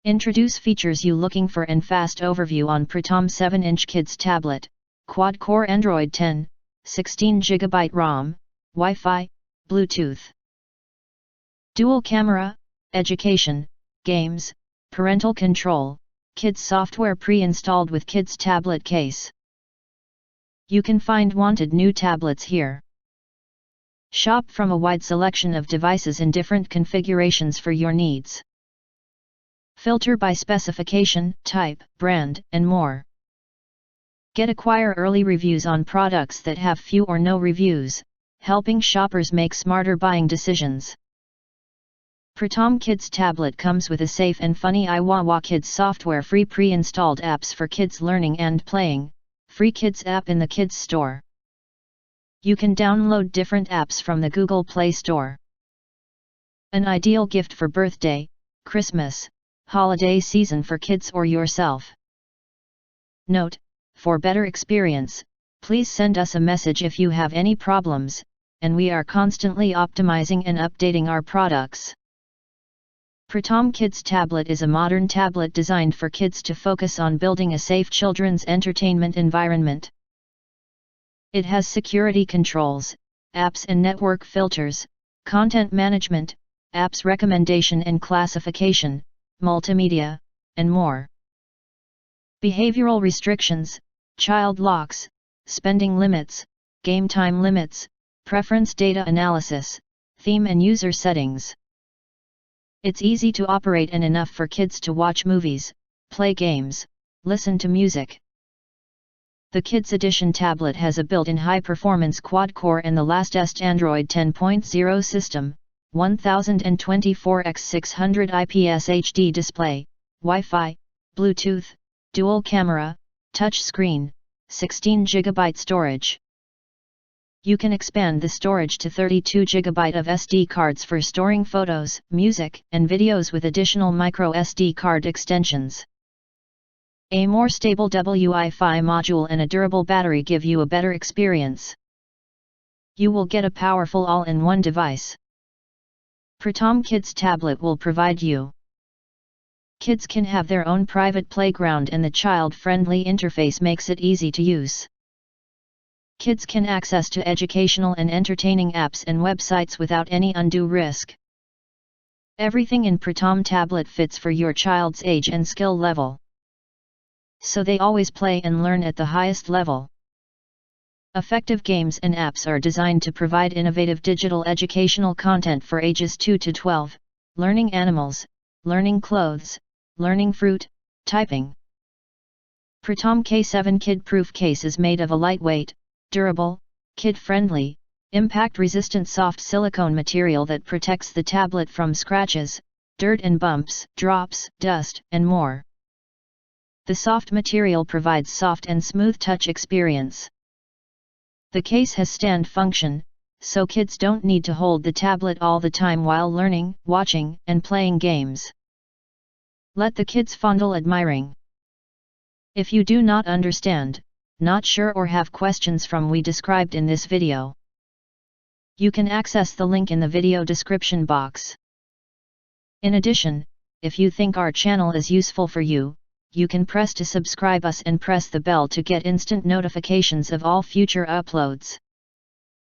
Introduce features you looking for and fast overview on Pritom 7-inch Kids Tablet, Quad-Core Android 10, 16GB ROM, Wi-Fi, Bluetooth. Dual camera, education, games, parental control, kids software pre-installed with Kids Tablet case. You can find wanted new tablets here. Shop from a wide selection of devices in different configurations for your needs. Filter by specification, type, brand, and more. Acquire early reviews on products that have few or no reviews, helping shoppers make smarter buying decisions. Pritom Kids Tablet comes with a safe and funny iWawa Kids software, free pre-installed apps for kids learning and playing, free Kids app in the Kids Store. You can download different apps from the Google Play Store. An ideal gift for birthday, Christmas, holiday season for kids or yourself. Note: for better experience, please send us a message if you have any problems, and we are constantly optimizing and updating our products. Pritom Kids Tablet is a modern tablet designed for kids to focus on building a safe children's entertainment environment. It has security controls, apps and network filters, content management, apps recommendation and classification, multimedia, and more. Behavioral restrictions, child locks, spending limits, game time limits, preference data analysis, theme and user settings. It's easy to operate and enough for kids to watch movies, play games, listen to music. The Kids Edition tablet has a built-in high-performance quad-core and the latest Android 10.0 system, 1024x600 IPS HD display, Wi-Fi, Bluetooth, dual camera, touch screen, 16GB storage. You can expand the storage to 32GB of SD cards for storing photos, music, and videos with additional micro SD card extensions. A more stable Wi-Fi module and a durable battery give you a better experience. You will get a powerful all-in-one device. Pritom Kids Tablet will provide you. Kids can have their own private playground and the child-friendly interface makes it easy to use. Kids can access to educational and entertaining apps and websites without any undue risk. Everything in Pritom Tablet fits for your child's age and skill level, so they always play and learn at the highest level. Effective games and apps are designed to provide innovative digital educational content for ages 2 to 12, learning animals, learning clothes, learning fruit, typing. Pritom K7 Kid-Proof case is made of a lightweight, durable, kid-friendly, impact-resistant soft silicone material that protects the tablet from scratches, dirt and bumps, drops, dust, and more. The soft material provides soft and smooth touch experience. The case has stand function, so kids don't need to hold the tablet all the time while learning, watching, and playing games. Let the kids fondle admiring. If you do not understand, not sure or have questions from we described in this video, you can access the link in the video description box. In addition, if you think our channel is useful for you, you can press to subscribe us and press the bell to get instant notifications of all future uploads.